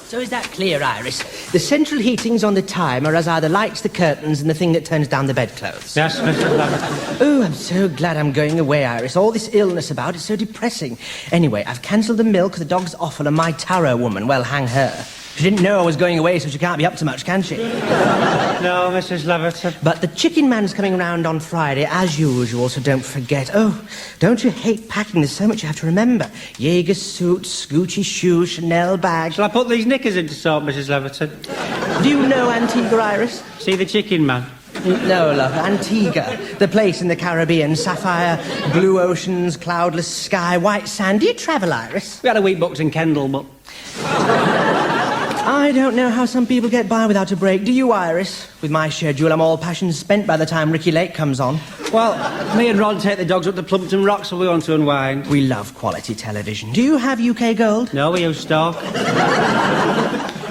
So is that clear, Iris? The central heatings on the timer as are the lights, the curtains, and the thing that turns down the bedclothes. Yes, Mrs. Leverton. Oh, I'm so glad I'm going away, Iris. All this illness about is so depressing. Anyway, I've cancelled the milk, the dog's awful, and my tarot woman, well, hang her. She didn't know I was going away, so she can't be up to much, can she? No, Mrs. Leverton. But the chicken man's coming round on Friday, as usual, so don't forget. Oh, don't you hate packing? There's so much you have to remember. Jaeger suits, Gucci shoes, Chanel bag. Shall I put these knickers into salt, Mrs. Leverton? Do you know Antigua, Iris? See the chicken man? No, love, Antigua. The place in the Caribbean. Sapphire, blue oceans, cloudless sky, white sand. Do you travel, Iris? We had a week booked in Kendal, but... I don't know how some people get by without a break. Do you, Iris? With my schedule, I'm all passion spent by the time Ricky Lake comes on. Well, me and Ron take the dogs up to Plumpton Rocks so we want to unwind. We love quality television. Do you have UK Gold? No, we use stock.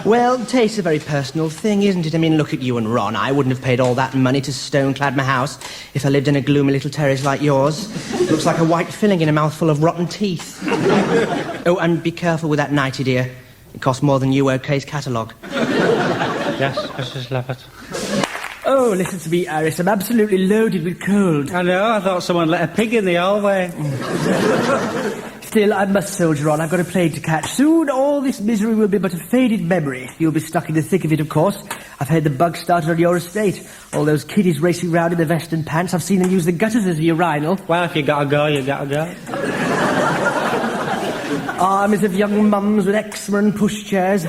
Well, taste's a very personal thing, isn't it? I mean, look at you and Ron. I wouldn't have paid all that money to stone-clad my house if I lived in a gloomy little terrace like yours. Looks like a white filling in a mouthful of rotten teeth. Oh, and be careful with that nightie, dear. It costs more than UOK's catalogue. Yes, Mrs. Leverton. Oh, listen to me, Iris. I'm absolutely loaded with cold. I know, I thought someone let a pig in the hallway. Still, I must soldier on. I've got a plane to catch. Soon all this misery will be but a faded memory. You'll be stuck in the thick of it, of course. I've heard the bug started on your estate. All those kiddies racing round in their vest and pants. I've seen them use the gutters as a urinal. Well, if you gotta go, you gotta go. Armies of young mums with eczema and pushchairs.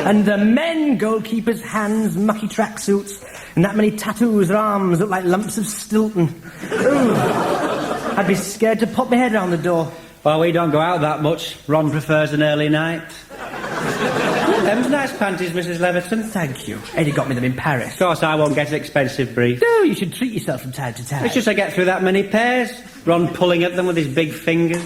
And the men, goalkeepers' hands, mucky tracksuits, and that many tattoos, their arms look like lumps of Stilton. Ooh. I'd be scared to pop my head around the door. Well, we don't go out that much. Ron prefers an early night. Them's nice panties, Mrs. Leverton. Thank you. Eddie got me them in Paris. Of course, I won't get an expensive brief. No, you should treat yourself from time to time. It's just I get through that many pairs. Ron pulling at them with his big fingers.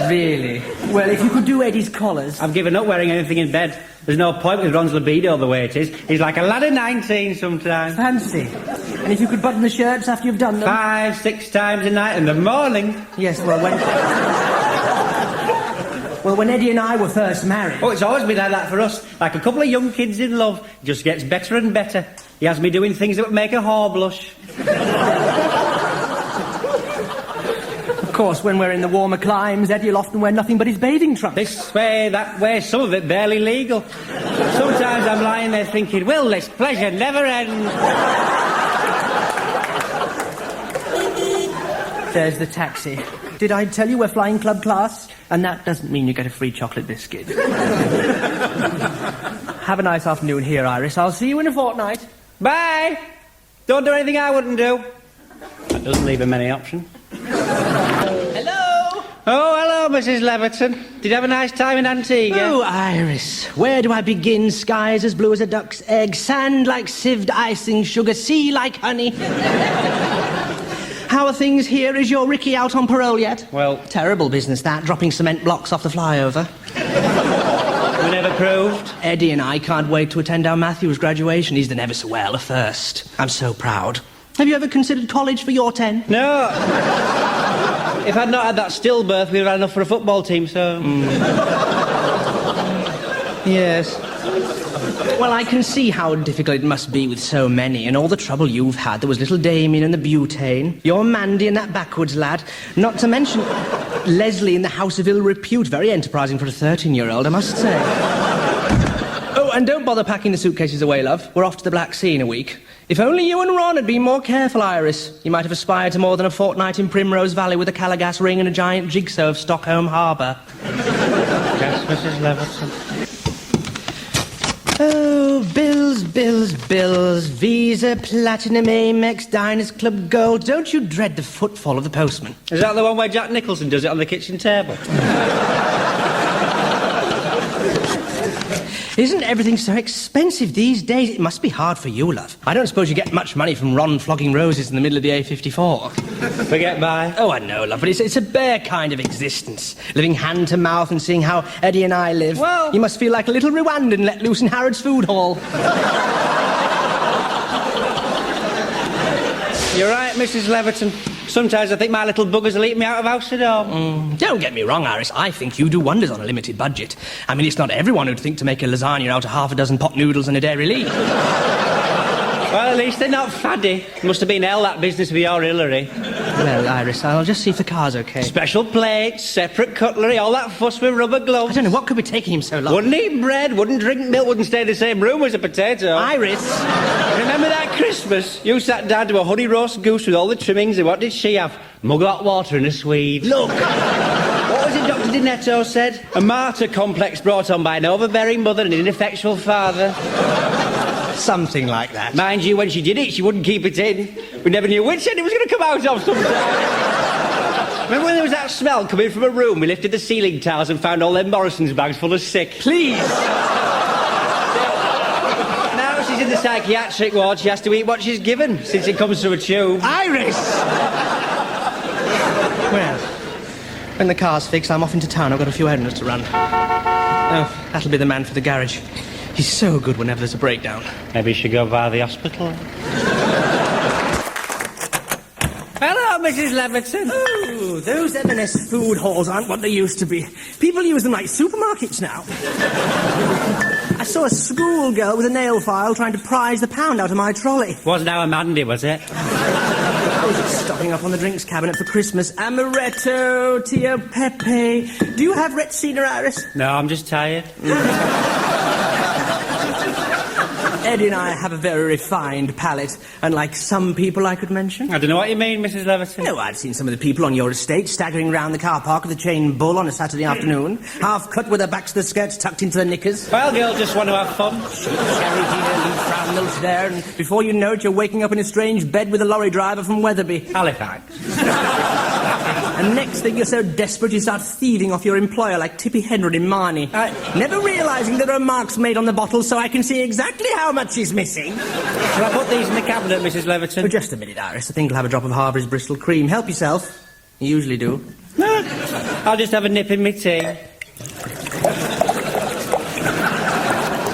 Really? Well, if you could do Eddie's collars... I've given up wearing anything in bed. There's no point with Ron's libido the way it is. He's like a lad of 19 sometimes. Fancy. And if you could button the shirts after you've done them... 5, 6 times a night in the morning. Yes, well, when Eddie and I were first married... Oh, it's always been like that for us. Like a couple of young kids in love. It just gets better and better. He has me doing things that would make a whore blush. Of course, when we're in the warmer climes, Eddie'll often wear nothing but his bathing trunks. This way, that way, some of it barely legal. Sometimes I'm lying there thinking, will this pleasure never end? There's the taxi. Did I tell you we're flying club class? And that doesn't mean you get a free chocolate biscuit. Have a nice afternoon here, Iris. I'll see you in a fortnight. Bye! Don't do anything I wouldn't do. That doesn't leave him any option. Hello? Oh, hello, Mrs. Leverton. Did you have a nice time in Antigua? Oh, Iris, where do I begin? Skies as blue as a duck's egg, sand like sieved icing, sugar, sea like honey. How are things here? Is your Ricky out on parole yet? Well... Terrible business, that, dropping cement blocks off the flyover. We never proved. Eddie and I can't wait to attend our Matthew's graduation. He's done ever so well, a first. I'm so proud. Have you ever considered college for your 10? No. If I'd not had that stillbirth, we'd have had enough for a football team, so... Yes. Well, I can see how difficult it must be with so many, and all the trouble you've had. There was little Damien and the butane, your Mandy and that backwoods lad, not to mention Leslie in the House of Ill Repute. Very enterprising for a 13-year-old, I must say. Oh, and don't bother packing the suitcases away, love. We're off to the Black Sea in a week. If only you and Ron had been more careful, Iris, you might have aspired to more than a fortnight in Primrose Valley with a Calagas ring and a giant jigsaw of Stockholm Harbour. Yes, Mrs. Leverton. Oh, bills, bills, bills. Visa, Platinum, Amex, Diners Club Gold. Don't you dread the footfall of the postman? Is that the one where Jack Nicholson does it on the kitchen table? Isn't everything so expensive these days? It must be hard for you, love. I don't suppose you get much money from Ron flogging roses in the middle of the A54. We get by. Oh, I know, love, but it's a bare kind of existence. Living hand to mouth and seeing how Eddie and I live. Well... You must feel like a little Rwandan let loose in Harrods Food Hall. You're right, Mrs. Leverton. Sometimes I think my little buggers will eat me out of house at home. Don't get me wrong, Iris. I think you do wonders on a limited budget. I mean, it's not everyone who'd think to make a lasagna out of half a dozen pot noodles and a dairy leaf. Well, at least they're not faddy. Must have been hell, that business with your Hillary. Well, Iris, I'll just see if the car's okay. Special plates, separate cutlery, all that fuss with rubber gloves. I don't know, what could be taking him so long? Wouldn't eat bread, wouldn't drink milk, wouldn't stay in the same room as a potato. Iris! Remember that Christmas? You sat down to a honey roast goose with all the trimmings, and what did she have? Mug of hot water and a Swede. Look! What was it Dr. Dinetto said? A martyr complex brought on by an overbearing mother and an ineffectual father. Something like that. Mind you, when she did it, she wouldn't keep it in. We never knew which end it was going to come out of sometime. Remember when there was that smell coming from a room? We lifted the ceiling tiles and found all them Morrison's bags full of sick. Please! Now she's in the psychiatric ward. She has to eat what she's given, since it comes through a tube. Iris! Well, when the car's fixed, I'm off into town. I've got a few errands to run. Oh, that'll be the man for the garage. He's so good whenever there's a breakdown. Maybe you should go via the hospital. Hello, Mrs. Leverton. Oh, those M&S food halls aren't what they used to be. People use them like supermarkets now. I saw a schoolgirl with a nail file trying to prise the pound out of my trolley. Wasn't our Mandy, was it? Stocking up on the drinks cabinet for Christmas. Amaretto, Tio Pepe. Do you have Retsina, Iris? No, I'm just tired. Eddie and I have a very refined palate, unlike some people I could mention. I don't know what you mean, Mrs. Leverton. No, I've seen some of the people on your estate staggering round the car park with a chain bull on a Saturday afternoon, half cut with their backs to the skirts tucked into their knickers. Well, girls just want to have fun. Sherry here, loose brown notes there, and before you know it, you're waking up in a strange bed with a lorry driver from Wetherby. Halifax. And next thing you're so desperate you start thieving off your employer like Tippy Henry in Marnie. Never realising there are marks made on the bottle so I can see exactly how much he's missing. Shall I put these in the cabinet, Mrs. Leverton? Oh, just a minute, Iris. I think I'll have a drop of Harvey's Bristol cream. Help yourself. You usually do. No, I'll just have a nip in my tea.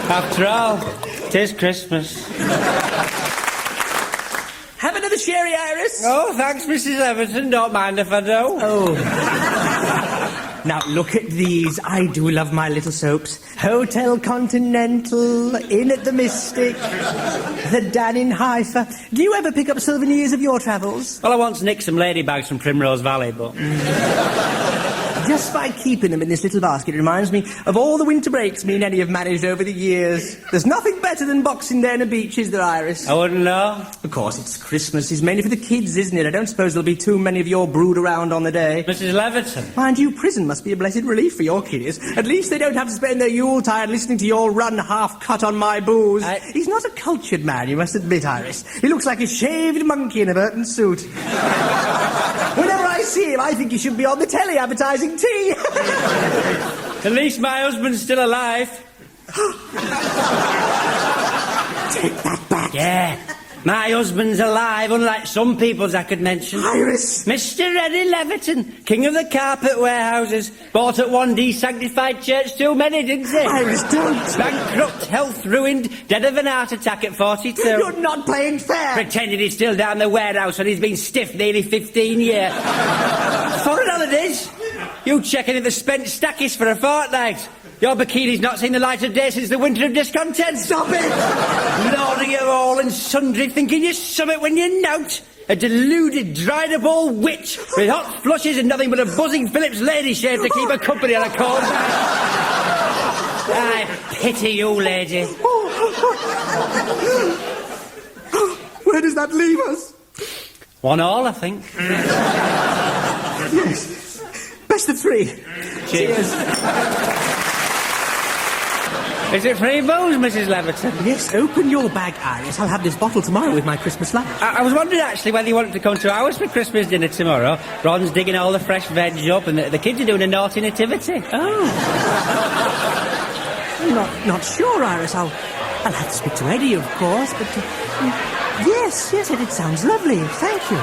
After all, 'tis Christmas. Have another sherry, Iris. Oh, thanks, Mrs. Leverton. Don't mind if I do. Oh. Now, look at these. I do love my little soaps. Hotel Continental, Inn at the Mystic, the Dan in Haifa. Do you ever pick up souvenirs of your travels? Well, I once nicked some ladybags from Primrose Valley, but... Just by keeping them in this little basket, it reminds me of all the winter breaks me and Eddie have managed over the years. There's nothing better than Boxing Day and a beach, is there, Iris? I wouldn't know. Of course, it's Christmas. It's mainly for the kids, isn't it? I don't suppose there'll be too many of your brood around on the day. Mrs. Leverton. Mind you, prison must be a blessed relief for your kiddies. At least they don't have to spend their Yuletide listening to your run half-cut on my booze. He's not a cultured man, you must admit, Iris. He looks like a shaved monkey in a Burton suit. Whenever I see him, I think he should be on the telly advertising tea. At least my husband's still alive. Take that back. Yeah. My husband's alive, unlike some people's I could mention. Iris! Mr. Eddie Leverton, king of the carpet warehouses, bought at one de-sanctified church too many, didn't he? Iris, don't! Bankrupt, health ruined, dead of an heart attack at 42. You're not playing fair! Pretending he's still down the warehouse when he's been stiff nearly 15 years. Foreign holidays? You checking in the spent stackies for a fortnight. Your bikini's not seen the light of day since the winter of discontent. Stop it! Lauding of all and sundry, thinking you're summit when you're not. A deluded, dried-up old witch with hot flushes and nothing but a buzzing Phillips lady shave to keep her company on a cold night. I pity you, lady. Where does that leave us? 1-1, I think. Yes. Best of 3. Cheers. Is it free booze, Mrs. Leverton? Yes, open your bag, Iris. I'll have this bottle tomorrow with my Christmas lunch. I was wondering, actually, whether you wanted to come to ours for Christmas dinner tomorrow. Ron's digging all the fresh veg up, and the kids are doing a naughty nativity. Oh. I'm not sure, Iris. I'll have to speak to Eddie, of course, but... yes, it sounds lovely. Thank you.